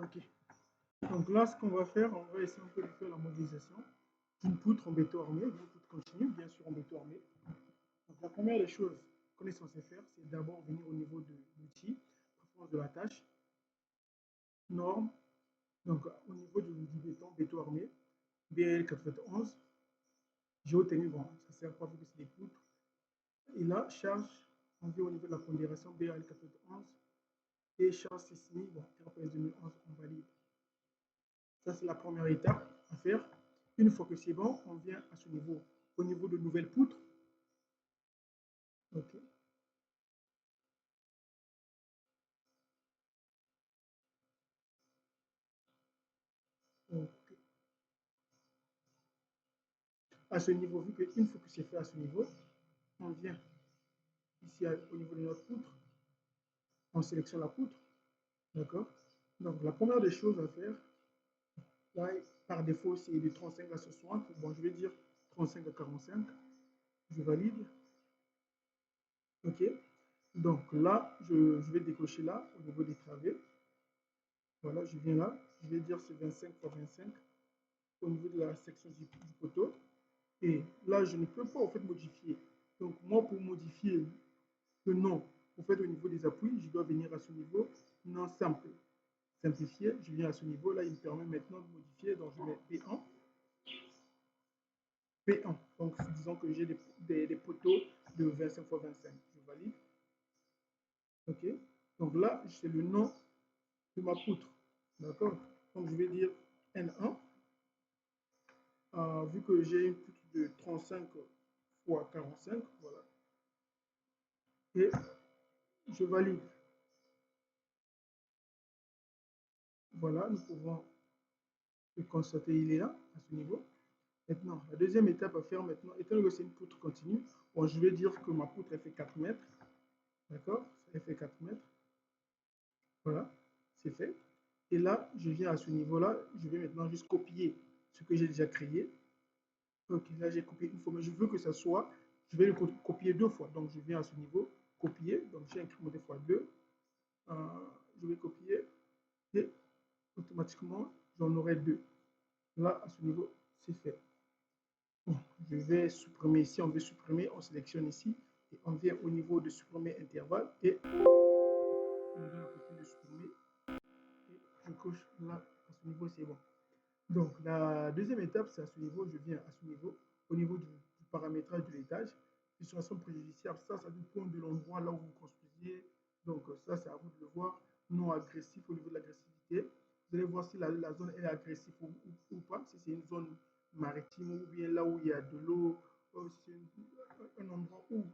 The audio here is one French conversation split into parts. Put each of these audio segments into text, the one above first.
Ok. Donc là, ce qu'on va faire, on va essayer un peu de faire la modélisation d'une poutre en béton armé, d'une poutre continue, bien sûr en béton armé. Donc la première des choses qu'on est censé faire, c'est d'abord venir au niveau de l'outil, performance de la tâche, norme, donc au niveau du béton armé, BL 91, géotechnie, bon, ça sert pas vu que c'est des poutres. Et là, charge, on vient au niveau de la pondération BL 91 et charge sismique, bon, RPS 2011, on valide. Ça, c'est la première étape à faire. Une fois que c'est bon, on vient à ce niveau. Au niveau de nouvelles poutres. OK. Donc, à ce niveau, vu qu'une fois que c'est fait à ce niveau, on vient ici au niveau de notre poutre, on sélectionne la poutre. D'accord. Donc, la première des choses à faire, là, par défaut, c'est de 35 à 60. Bon, je vais dire 35 à 45. Je valide. OK. Donc là, je vais décocher là, au niveau des travées. Voilà, je viens là. Je vais dire c'est 25 par 25 au niveau de la section du poteau. Et là, je ne peux pas en fait modifier. Donc moi, pour modifier le nom, en fait, au niveau des appuis, je dois venir à ce niveau, nom simple, simplifié. Je viens à ce niveau, là, il me permet maintenant de modifier. Donc je mets P1. P1. Donc disons que j'ai des poteaux de 25 x 25. Je valide. OK. Donc là, c'est le nom de ma poutre. D'accord. Donc je vais dire N1. Vu que j'ai une poutre de 35 x 45, voilà. Et je valide. Voilà, nous pouvons le constater, il est là, à ce niveau. Maintenant, la deuxième étape à faire maintenant, étant donné que c'est une poutre continue, bon, je vais dire que ma poutre, elle fait 4 mètres. D'accord. Elle fait 4 mètres. Voilà, c'est fait. Et là, je viens à ce niveau-là, je vais maintenant juste copier ce que j'ai déjà créé. Ok, là j'ai copié une fois, mais je veux que ça soit, je vais le copier deux fois. Donc je viens à ce niveau, copier, donc j'ai incrémenté fois 2. Je vais copier et automatiquement j'en aurai deux. Là, à ce niveau, c'est fait. Bon, je vais supprimer ici, on veut supprimer, on sélectionne ici et on vient au niveau de supprimer intervalle et on donne l'opportunité de supprimer et je coche là, à ce niveau, c'est bon. Donc, la deuxième étape, c'est à ce niveau, je viens à ce niveau, au niveau du paramétrage de l'étage. Situation préjudiciable, ça dépend de l'endroit là où vous construisiez. Donc, ça, c'est à vous de le voir. Non agressif au niveau de l'agressivité. Vous allez voir si la zone est agressive ou pas, si c'est une zone maritime ou bien là où il y a de l'eau, si c'est un endroit où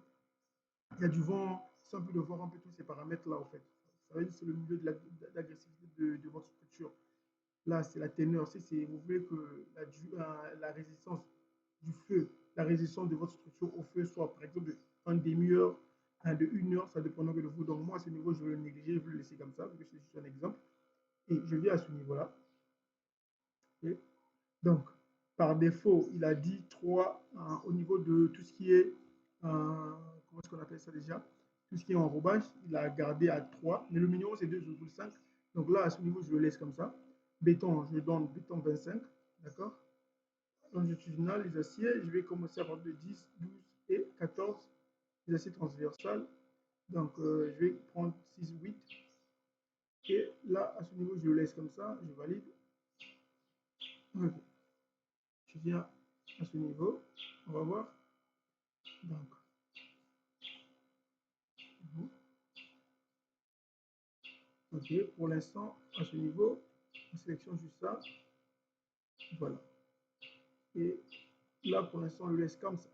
il y a du vent, ça peut le voir un peu tous ces paramètres-là, en fait. Ça veut dire que c'est le milieu de l'agressivité de votre structure. Là, c'est la teneur. Si vous voulez que la résistance du feu, la résistance de votre structure au feu soit, par exemple, de 1 demi-heure, de 1 heure, ça dépendra de vous. Donc, moi, à ce niveau, je vais le négliger, je vais le laisser comme ça, parce que c'est juste un exemple. Et je viens à ce niveau-là. Et donc, par défaut, il a dit 3 au niveau de tout ce qui est, comment est-ce qu'on appelle ça déjà? Tout ce qui est enrobage, il a gardé à 3. Mais le minimum, c'est 2,5. Donc là, à ce niveau, je le laisse comme ça. Béton, je donne béton 25. D'accord. Longitudinal, les aciers, je vais commencer à partir de 10, 12 et 14. Les aciers transversales. Donc, je vais prendre 6, 8. Et là, à ce niveau, je le laisse comme ça. Je valide. Okay. Je viens à ce niveau. On va voir. Donc, ok, pour l'instant, à ce niveau, on sélectionne juste ça. Voilà. Et là, pour l'instant, on le laisse comme ça.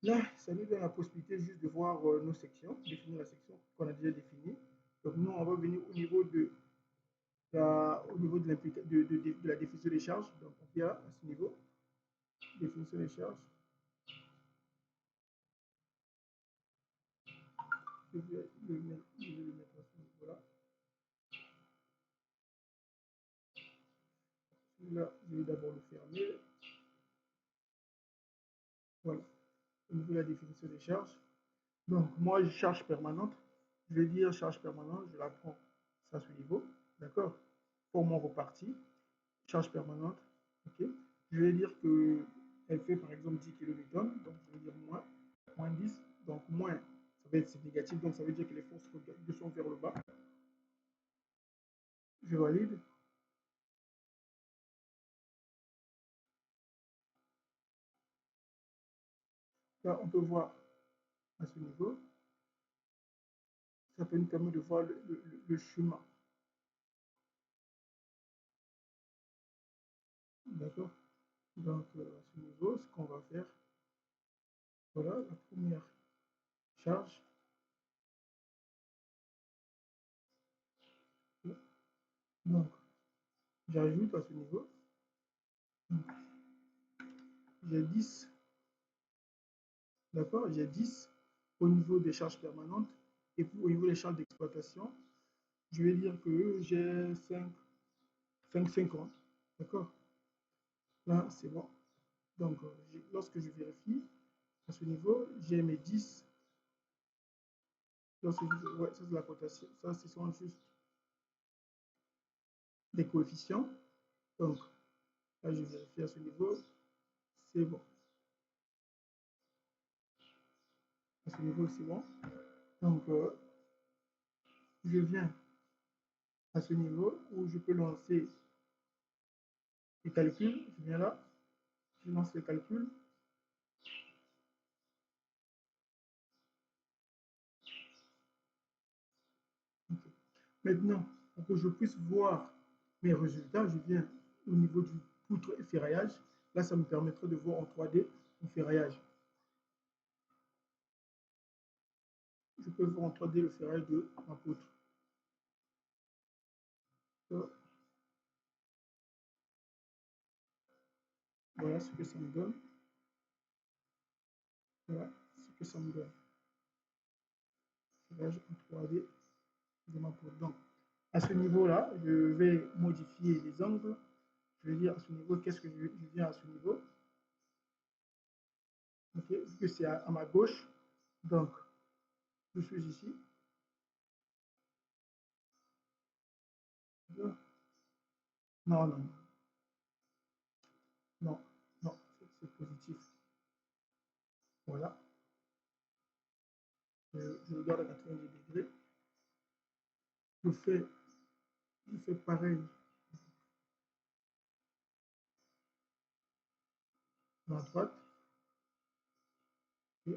Là, ça nous donne la possibilité juste de voir nos sections, définir la section qu'on a déjà définie. Donc, nous, on va venir au niveau de la définition des charges. Donc, on vient à ce niveau, définition des charges. Je vais le mettre à ce niveau-là. Là, je vais d'abord le fermer. Voilà. Au niveau de la définition des charges. Donc, moi, charge permanente. Je vais dire charge permanente, je la prends à ce niveau. D'accord? Format reparti, charge permanente. Ok? Je vais dire que elle fait par exemple 10 kN, donc je vais dire moins 10. Donc moins, ça va être négatif, donc ça veut dire que les forces sont vers le bas. Je valide. Là, on peut voir à ce niveau, ça peut nous permettre de voir le chemin. D'accord? Donc, à ce niveau, ce qu'on va faire, voilà la première charge. Donc, j'ajoute à ce niveau, j'ai 10, d'accord? J'ai 10 au niveau des charges permanentes et au niveau des charges d'exploitation, je vais dire que j'ai 5,50, d'accord? Là, c'est bon. Donc, lorsque je vérifie, à ce niveau, j'ai mes 10. Lorsque ouais, ça c'est la cotation. Ça, ce sont juste des coefficients. Donc, là, je vérifie à ce niveau, c'est bon. À ce niveau, c'est bon. Donc, je viens à ce niveau où je peux lancer les calculs. Je viens là, je lance les calculs. Okay. Maintenant, pour que je puisse voir mes résultats, je viens au niveau du poutre et ferraillage. Là, ça me permettra de voir en 3D mon ferraillage. Je peux voir en 3D le ferraillage de ma poutre. Voilà ce que ça me donne. Voilà ce que ça me donne. Ferraillage en 3D de ma poutre. Donc, à ce niveau-là, je vais modifier les angles. Je vais dire à ce niveau, qu'est-ce que je viens à ce niveau. Okay, vu que c'est à ma gauche, donc je suis ici. Non, non, non, non, c'est positif. Voilà, je regarde à 90 degrés. Je fais, je fais pareil à la droite. Et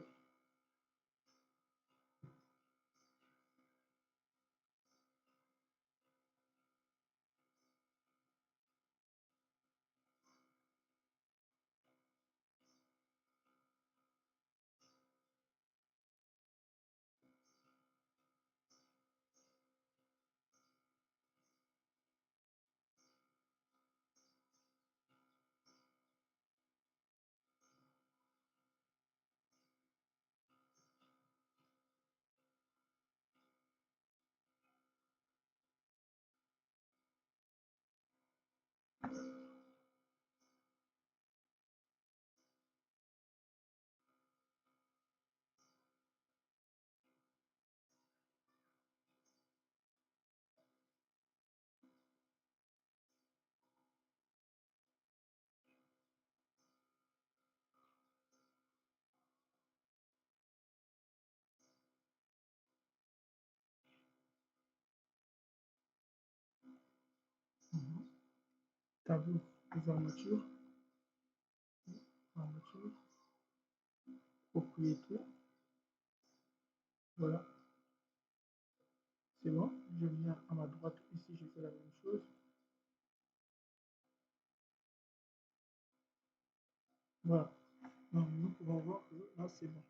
tableau des armatures, armature, propriété. Voilà, c'est bon. Je viens à ma droite ici, je fais la même chose. Voilà. Donc, nous pouvons voir que là, c'est bon.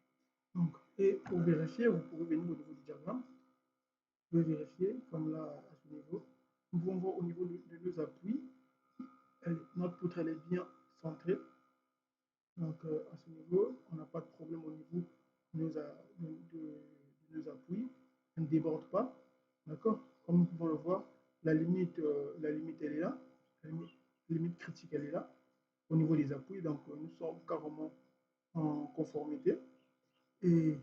Donc, et pour vérifier, vous pouvez venir au niveau du diagramme. Vous pouvez vérifier, comme là, à ce niveau. Nous pouvons voir au niveau de nos appuis. Notre poutre, elle est bien centrée. Donc, à ce niveau, on n'a pas de problème au niveau de nos appuis. On ne déborde pas. D'accord? Comme nous pouvons le voir, la limite, elle est là. La limite critique, elle est là, au niveau des appuis. Donc, nous sommes carrément en conformité. Et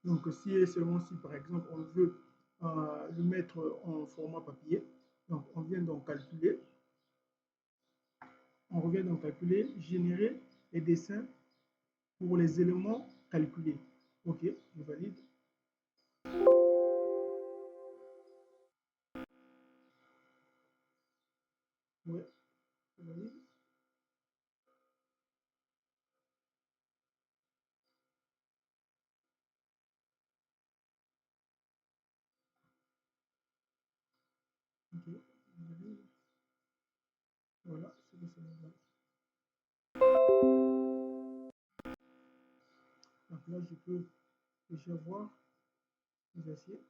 donc, si et seulement si, par exemple, on veut le mettre en format papier. Donc, on vient donc calculer. On revient donc calculer, générer les dessins pour les éléments calculés. OK, je valide. Ouais, je valide. OK, je valide. Voilà, c'est le Sénégal. Donc là, je peux déjà voir les aciers.